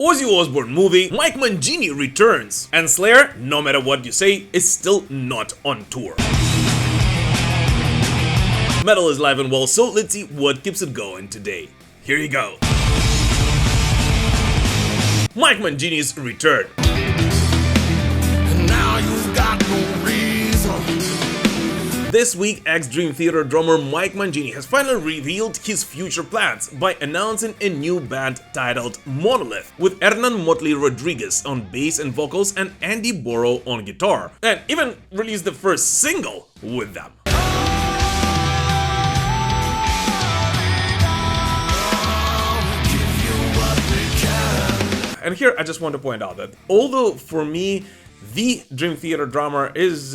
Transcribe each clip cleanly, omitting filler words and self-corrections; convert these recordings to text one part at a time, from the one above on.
Ozzy Osbourne movie, Mike Mangini returns, and Slayer, no matter what you say, is still not on tour. Metal is live and well, so let's see what keeps it going today. Here you go. Mike Mangini's return. Now you've got no reason. This week, ex-Dream Theater drummer Mike Mangini has finally revealed his future plans by announcing a new band titled Monolith, with Hernan Motley Rodriguez on bass and vocals and Andy Borrow on guitar, and even released the first single with them. And here I just want to point out that although for me the Dream Theater drummer is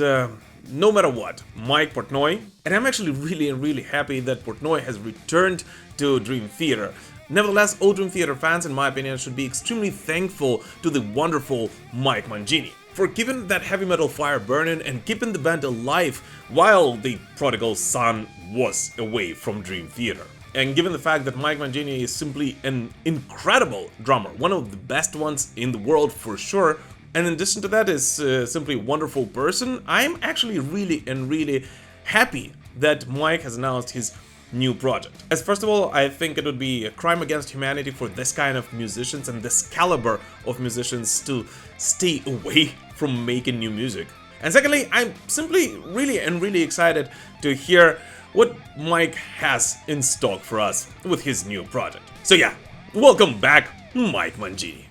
no matter what Mike Portnoy, and I'm actually really happy that Portnoy has returned to Dream Theater. Nevertheless, all Dream Theater fans, in my opinion, should be extremely thankful to the wonderful Mike Mangini for keeping that heavy metal fire burning and keeping the band alive while the prodigal son was away from Dream Theater. And given the fact that Mike Mangini is simply an incredible drummer, one of the best ones in the world for sure, and in addition to that is simply a wonderful person, I'm actually really happy that Mike has announced his new project. As first of all, I think it would be a crime against humanity for this kind of musicians and this caliber of musicians to stay away from making new music. And secondly, I'm simply really excited to hear what Mike has in stock for us with his new project. So yeah, welcome back, Mike Mangini.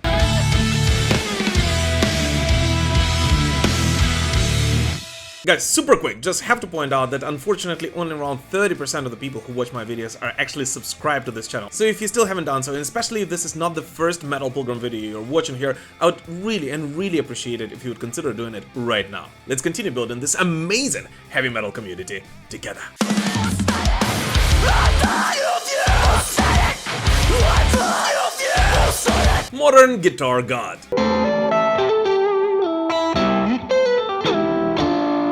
Guys, super quick, just have to point out that unfortunately only around 30% of the people who watch my videos are actually subscribed to this channel. So if you still haven't done so, and especially if this is not the first Metal Pilgrim video you're watching here, I would really appreciate it if you would consider doing it right now. Let's continue building this amazing heavy metal community together. Modern Guitar God.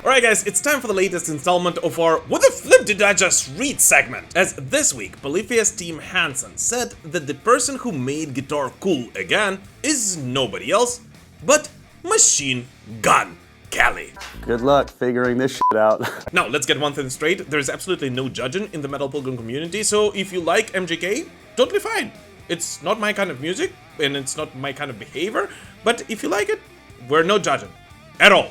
Alright guys, it's time for the latest installment of our What the Flip Did I Just Read segment. As this week, Polyphone's Tim Hansen said that the person who made guitar cool again is nobody else but Machine Gun Kelly. Good luck figuring this shit out. Now, let's get one thing straight, there's absolutely no judging in the Metal Pilgrim community, so if you like MGK, totally fine. It's not my kind of music, and it's not my kind of behavior, but if you like it, we're no judging. At all.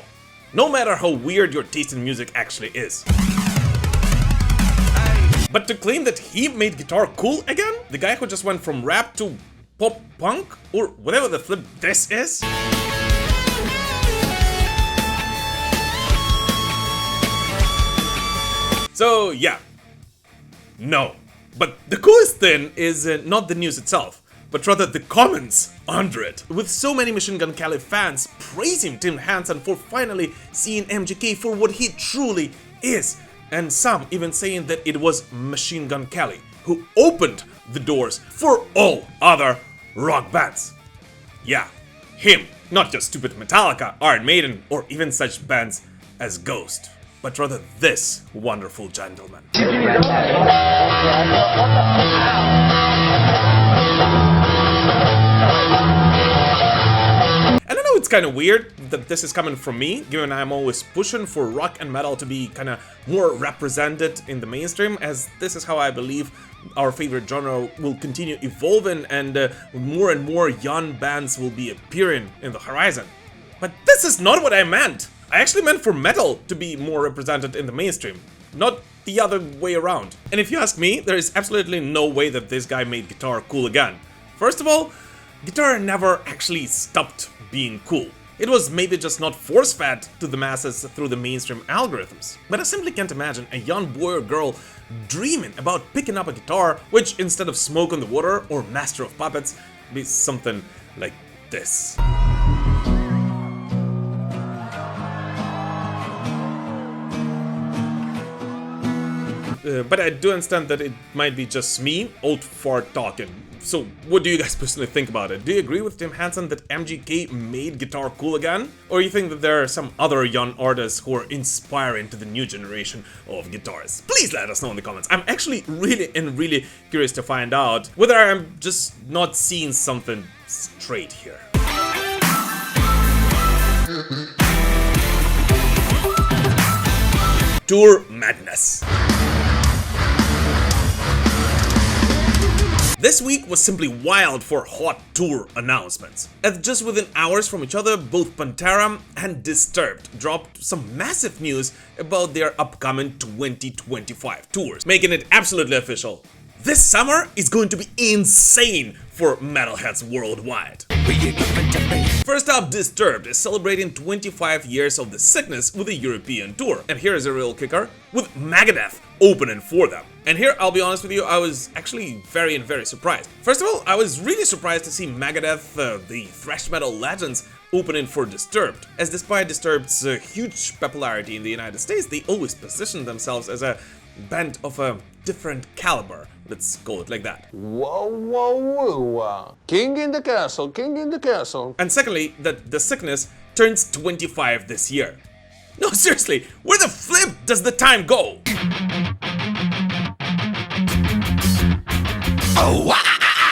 No matter how weird your taste in music actually is. But to claim that he made guitar cool again? The guy who just went from rap to pop punk? Or whatever the flip this is? So yeah. No. But the coolest thing is not the news itself, but rather the comments under it, with so many Machine Gun Kelly fans praising Tim Hansen for finally seeing MGK for what he truly is, and some even saying that it was Machine Gun Kelly who opened the doors for all other rock bands. Yeah, him, not just stupid Metallica, Iron Maiden, or even such bands as Ghost, but rather this wonderful gentleman. It's kind of weird that this is coming from me, given I'm always pushing for rock and metal to be kind of more represented in the mainstream, as this is how I believe our favorite genre will continue evolving and more young bands will be appearing in the horizon. But this is not what I meant! I actually meant for metal to be more represented in the mainstream, not the other way around. And if you ask me, there is absolutely no way that this guy made guitar cool again. First of all, guitar never actually stopped being cool. It was maybe just not force-fed to the masses through the mainstream algorithms. But I simply can't imagine a young boy or girl dreaming about picking up a guitar, which instead of Smoke on the Water or Master of Puppets, be something like this. but I do understand that it might be just me, old fart talking. So what do you guys personally think about it? Do you agree with Tim Henson that MGK made guitar cool again? Or you think that there are some other young artists who are inspiring to the new generation of guitarists? Please let us know in the comments. I'm actually really curious to find out whether I'm just not seeing something straight here. Tour madness. This week was simply wild for hot tour announcements. As just within hours from each other, both Pantera and Disturbed dropped some massive news about their upcoming 2025 tours, making it absolutely official. This summer is going to be insane for metalheads worldwide. First up, Disturbed is celebrating 25 years of The Sickness with a European tour. And here is a real kicker, with Megadeth opening for them. And here, I'll be honest with you, I was actually very surprised. First of all, I was really surprised to see Megadeth, the thrash metal legends, opening for Disturbed, as despite Disturbed's huge popularity in the United States, they always positioned themselves as a band of a different caliber. Let's call it like that. Whoa, whoa, whoa. King in the castle, king in the castle. And secondly, that The Sickness turns 25 this year. No, seriously, where the flip does the time go?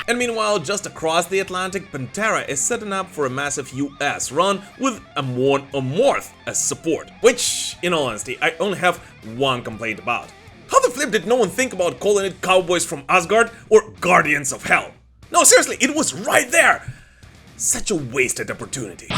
And meanwhile, just across the Atlantic, Pantera is setting up for a massive US run with Amon Amarth as support. Which, in all honesty, I only have one complaint about. How the flip did no one think about calling it Cowboys from Asgard or Guardians of Hell? No, seriously, it was right there! Such a wasted opportunity.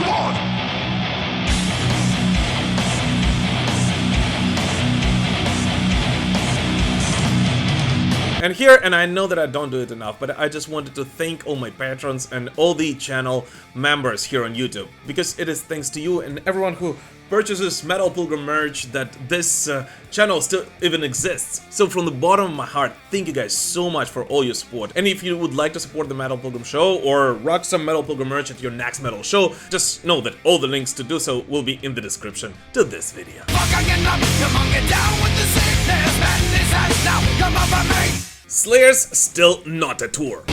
And here, and I know that I don't do it enough, but I just wanted to thank all my patrons and all the channel members here on YouTube, because it is thanks to you and everyone who purchases Metal Pilgrim merch that this channel still even exists. So from the bottom of my heart, thank you guys so much for all your support. And if you would like to support the Metal Pilgrim show or rock some Metal Pilgrim merch at your next metal show, just know that all the links to do so will be in the description to this video. Slayer's still not a tour.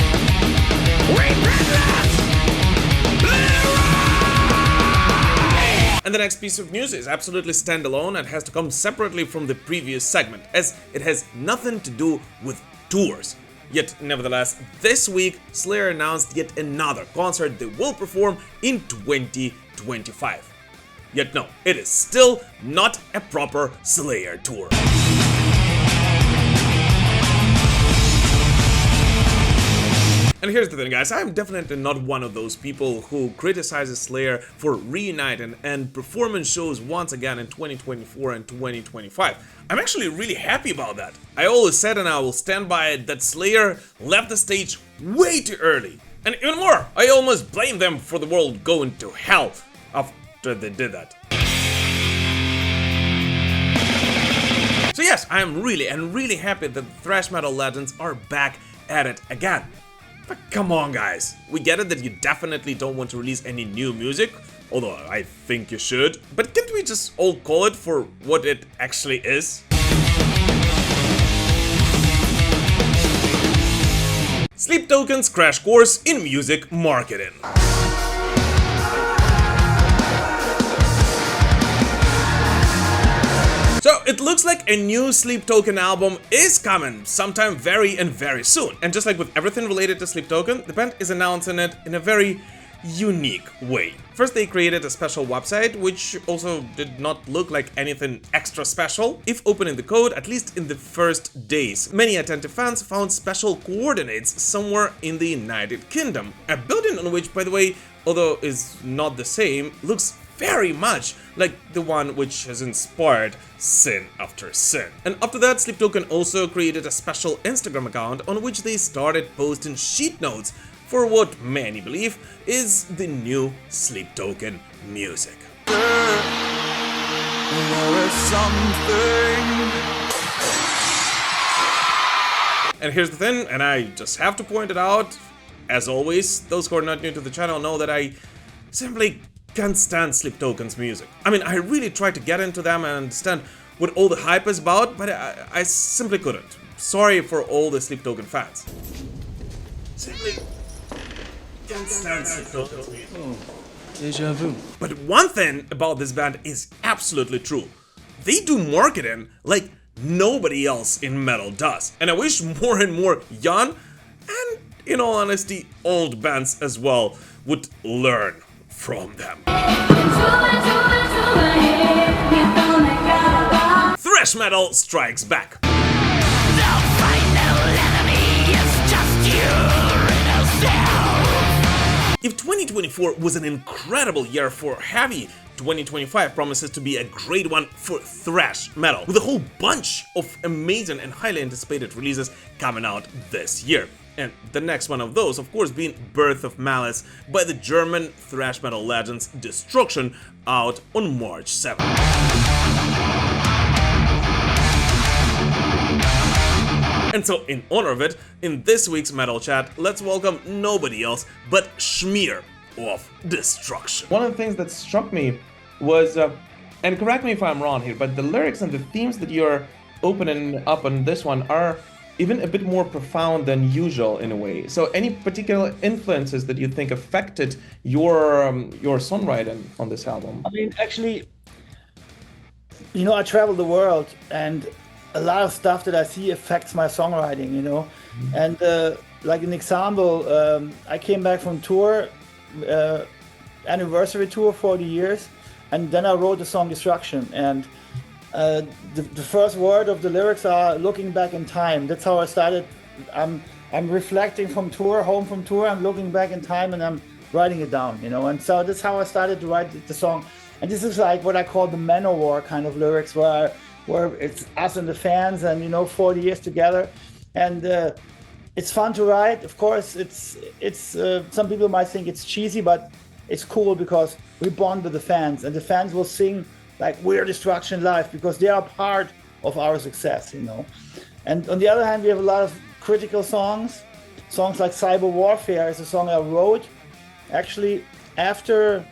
And the next piece of news is absolutely standalone and has to come separately from the previous segment, as it has nothing to do with tours. Yet, nevertheless, this week, Slayer announced yet another concert they will perform in 2025. Yet no, it is still not a proper Slayer tour. And here's the thing, guys, I'm definitely not one of those people who criticizes Slayer for reuniting and performing shows once again in 2024 and 2025. I'm actually really happy about that. I always said, and I will stand by it, that Slayer left the stage way too early. And even more, I almost blame them for the world going to hell after they did that. So yes, I am really happy that the thrash metal legends are back at it again. But come on, guys, we get it that you definitely don't want to release any new music, although I think you should, but can't we just all call it for what it actually is? Sleep Token's crash course in music marketing. So it looks like a new Sleep Token album is coming sometime very soon. And just like with everything related to Sleep Token, the band is announcing it in a very unique way. First, they created a special website, which also did not look like anything extra special. If opening the code, at least in the first days, many attentive fans found special coordinates somewhere in the United Kingdom. A building on which, by the way, although is not the same, looks very much like the one which has inspired Sin After Sin. And after that, Sleep Token also created a special Instagram account on which they started posting sheet notes for what many believe is the new Sleep Token music. There is something. And here's the thing, and I just have to point it out, as always, those who are not new to the channel know that I simply can't stand Sleep Token's music. I mean, I really try to get into them and understand what all the hype is about, but I simply couldn't. Sorry for all the Sleep Token fans. Simply can't stand Sleep Token. Deja vu. But one thing about this band is absolutely true. They do marketing like nobody else in metal does. And I wish more and more young, and in all honesty, old bands as well, would learn from them. Thrash metal strikes back. If 2024 was an incredible year for heavy, 2025 promises to be a great one for thrash metal, with a whole bunch of amazing and highly anticipated releases coming out this year. And the next one of those, of course, being Birth of Malice by the German thrash metal legends Destruction, out on March 7th. And so, in honor of it, in this week's Metal Chat, let's welcome nobody else but Schmier of Destruction. One of the things that struck me was, and correct me if I'm wrong here, but the lyrics and the themes that you're opening up on this one are even a bit more profound than usual in a way. So any particular influences that you think affected your songwriting on this album? I mean, actually, you know, I travel the world, and a lot of stuff that I see affects my songwriting, you know. And like an example, I came back from tour, anniversary tour, 40 years, and then I wrote the song Destruction. And the first word of the lyrics are looking back in time. That's how I started. I'm reflecting from tour, home from tour, I'm looking back in time and I'm writing it down, you know. And so that's how I started to write the song. And this is like what I call the Manowar kind of lyrics, where it's us and the fans, and you know, 40 years together, and it's fun to write. Of course, it's some people might think it's cheesy, but it's cool because we bond with the fans, and the fans will sing like we're Destruction live because they are part of our success, you know. And on the other hand, we have a lot of critical songs like Cyber Warfare is a song I wrote actually after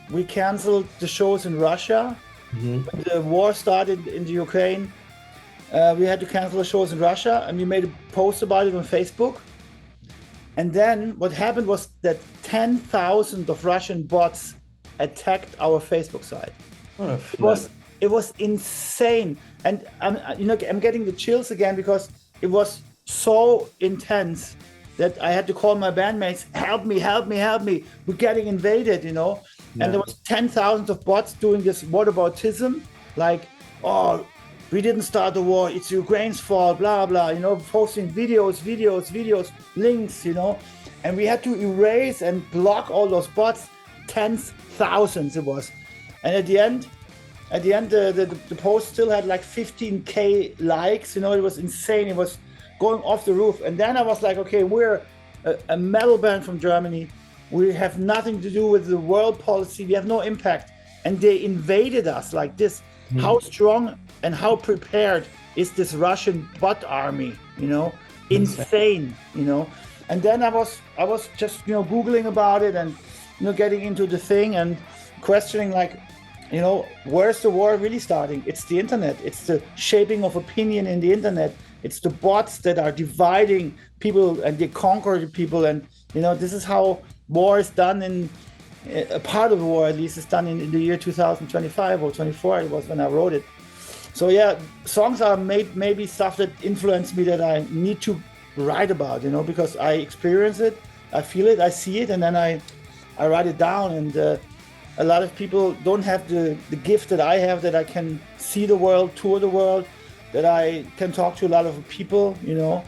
we canceled the shows in Russia. When the war started in the Ukraine, we had to cancel the shows in Russia, and we made a post about it on Facebook. And then what happened was that 10,000 of Russian bots attacked our Facebook site. It was insane, and I'm getting the chills again because it was so intense that I had to call my bandmates, help me, we're getting invaded, you know. Yeah. And there was 10,000 of bots doing this whataboutism, like, oh, we didn't start the war, it's Ukraine's fault, blah, blah, you know, posting videos, links, you know. And we had to erase and block all those bots, tens, thousands it was. And at the end, the post still had like 15K likes, you know, it was insane, it was going off the roof. And then I was like, okay, we're a metal band from Germany. We have nothing to do with the world policy. We have no impact. And they invaded us like this. How strong and how prepared is this Russian bot army, you know? Insane, you know? And then I was just, you know, Googling about it and, you know, getting into the thing and questioning like, you know, where's the war really starting? It's the internet. It's the shaping of opinion in the internet. It's the bots that are dividing people and they conquer the people. And, you know, this is how war is done in a part of the war, at least, is done in the year 2025 or 24. It was when I wrote it. So yeah, songs are maybe stuff that influenced me that I need to write about, you know, because I experience it, I feel it, I see it, and then I write it down. And a lot of people don't have the gift that I have, that I can see the world, tour the world, that I can talk to a lot of people, you know.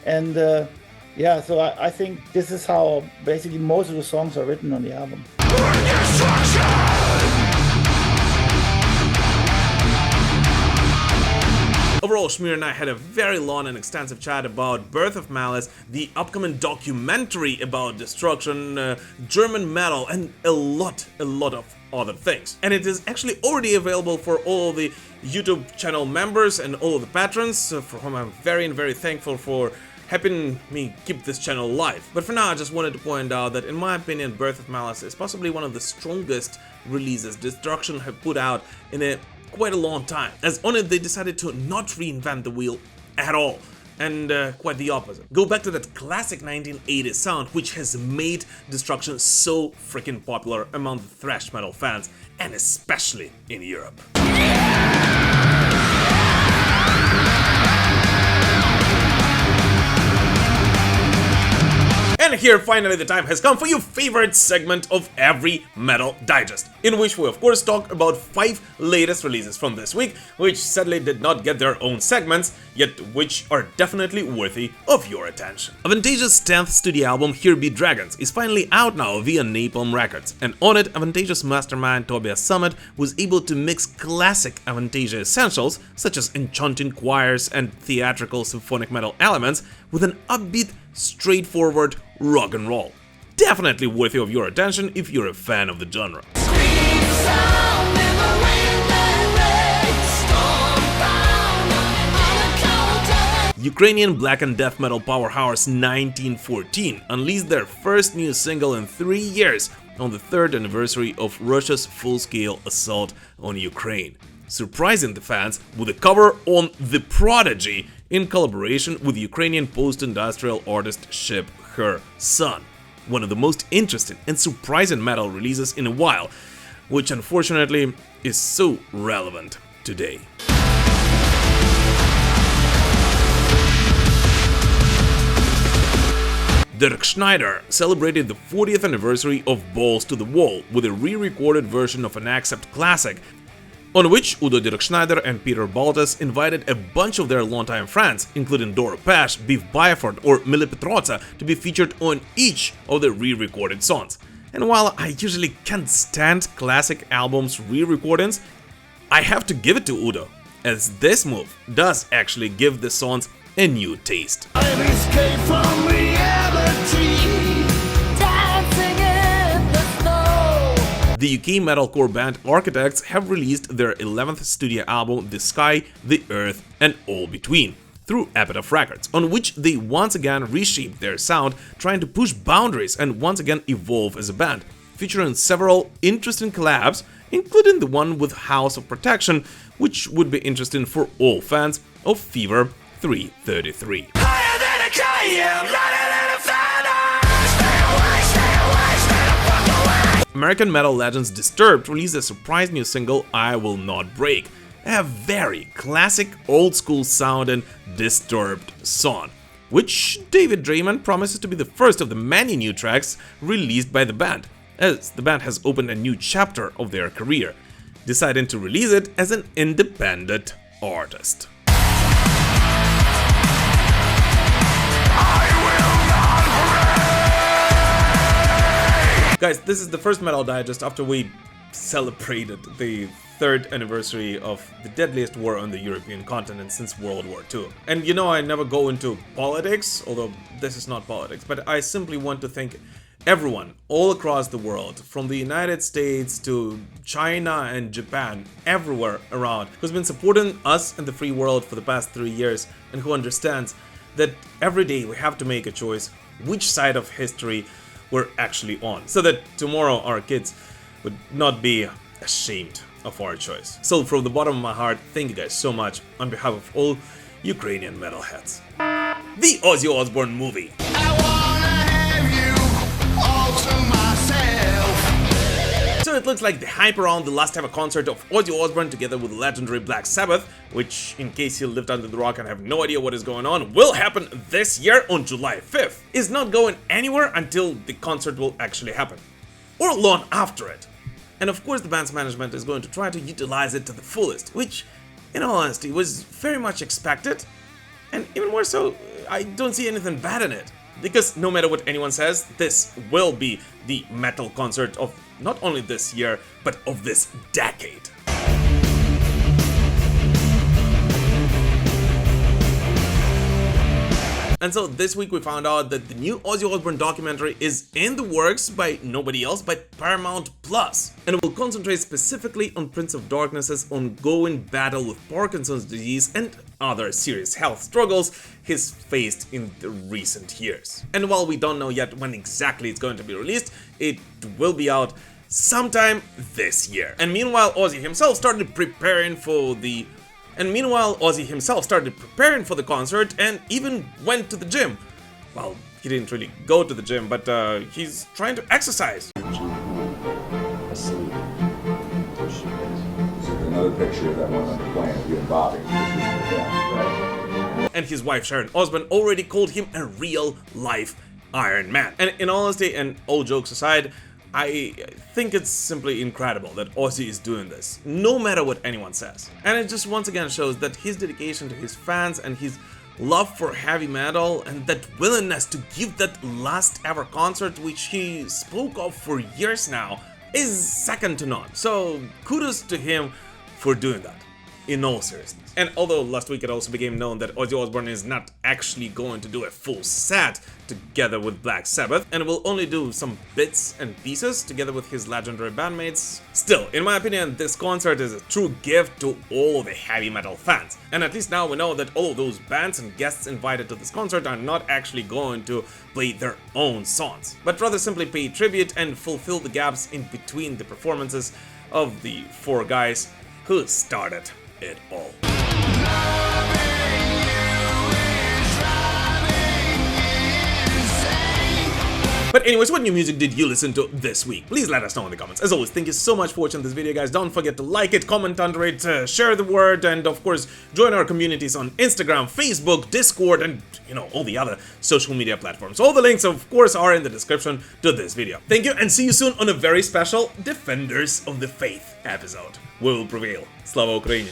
And yeah, so I think this is how basically most of the songs are written on the album. Overall, Schmier and I had a very long and extensive chat about Birth of Malice, the upcoming documentary about Destruction, German metal, and a lot of other things. And it is actually already available for all the YouTube channel members and all of the patrons, for whom I'm very thankful for helping me keep this channel alive. But for now, I just wanted to point out that in my opinion, Birth of Malice is possibly one of the strongest releases Destruction have put out in a quite a long time, as on it they decided to not reinvent the wheel at all, and quite the opposite. Go back to that classic 1980s sound which has made Destruction so freaking popular among the thrash metal fans, and especially in Europe. And here finally the time has come for your favorite segment of every Metal Digest, in which we of course talk about 5 latest releases from this week, which sadly did not get their own segments, yet which are definitely worthy of your attention. Avantasia's 10th studio album Here Be Dragons is finally out now via Napalm Records, and on it Avantasia's mastermind Tobias Summit was able to mix classic Avantasia essentials such as enchanting choirs and theatrical symphonic metal elements with an upbeat, straightforward rock and roll. Definitely worthy of your attention if you're a fan of the genre. Ukrainian black and death metal powerhouse 1914 unleashed their first new single in 3 years on the 3rd anniversary of Russia's full-scale assault on Ukraine, surprising the fans with a cover on The Prodigy in collaboration with Ukrainian post-industrial artist Ship Her Son, one of the most interesting and surprising metal releases in a while, which unfortunately is so relevant today. Dirkschneider celebrated the 40th anniversary of Balls to the Wall with a re-recorded version of an Accept classic, on which Udo Dirkschneider and Peter Baltas invited a bunch of their longtime friends, including Doro Pesch, Beef Byford or Mille Petroza, to be featured on each of the re-recorded songs. And while I usually can't stand classic albums re-recordings, I have to give it to Udo, as this move does actually give the songs a new taste. The UK metalcore band Architects have released their 11th studio album The Sky, The Earth and All Between through Epitaph Records, on which they once again reshaped their sound, trying to push boundaries and once again evolve as a band, featuring several interesting collabs, including the one with House of Protection, which would be interesting for all fans of Fever 333. American metal legends Disturbed released a surprise new single, I Will Not Break, a very classic old-school sounding Disturbed song, which David Draiman promises to be the first of the many new tracks released by the band, as the band has opened a new chapter of their career, deciding to release it as an independent artist. Guys, this is the first Metal Digest after we celebrated the 3rd anniversary of the deadliest war on the European continent since World War II. And you know I never go into politics, although this is not politics, but I simply want to thank everyone all across the world, from the United States to China and Japan, everywhere around, who's been supporting us and the free world for the past 3 years and who understands that every day we have to make a choice which side of history we're actually on, so that tomorrow our kids would not be ashamed of our choice. So from the bottom of my heart, thank you guys so much on behalf of all Ukrainian metalheads. The Ozzy Osbourne movie. So it looks like the hype around the last ever concert of Ozzy Osbourne together with legendary Black Sabbath, which, in case you lived under the rock and have no idea what is going on, will happen this year on July 5th, is not going anywhere until the concert will actually happen, or long after it. And of course the band's management is going to try to utilize it to the fullest, which, in all honesty, was very much expected, and even more so, I don't see anything bad in it. Because no matter what anyone says, this will be the metal concert of not only this year, but of this decade. And so this week we found out that the new Ozzy Osbourne documentary is in the works by nobody else but Paramount Plus, and it will concentrate specifically on Prince of Darkness's ongoing battle with Parkinson's disease and other serious health struggles he's faced in the recent years. And while we don't know yet when exactly it's going to be released, it will be out sometime this year. And meanwhile, Ozzy himself started preparing for the concert and even went to the gym. Well, he didn't really go to the gym, but he's trying to exercise. Asleep. This is another picture of that one on the planet, you and Bobby. And his wife Sharon Osbourne already called him a real-life Iron Man. And in all honesty, and all jokes aside, I think it's simply incredible that Ozzy is doing this, no matter what anyone says. And it just once again shows that his dedication to his fans and his love for heavy metal and that willingness to give that last ever concert, which he spoke of for years now, is second to none. So kudos to him for doing that, in all seriousness. And although last week it also became known that Ozzy Osbourne is not actually going to do a full set together with Black Sabbath and will only do some bits and pieces together with his legendary bandmates, still, in my opinion, this concert is a true gift to all of the heavy metal fans. And at least now we know that all of those bands and guests invited to this concert are not actually going to play their own songs, but rather simply pay tribute and fulfill the gaps in between the performances of the four guys who started it all. But anyways, what new music did you listen to this week? Please let us know in the comments. As always, thank you so much for watching this video, guys. Don't forget to like it, comment under it, share the word, and of course, join our communities on Instagram, Facebook, Discord, and all the other social media platforms. All the links, of course, are in the description to this video. Thank you, and see you soon on a very special Defenders of the Faith episode. We will prevail. Slava Ukraini!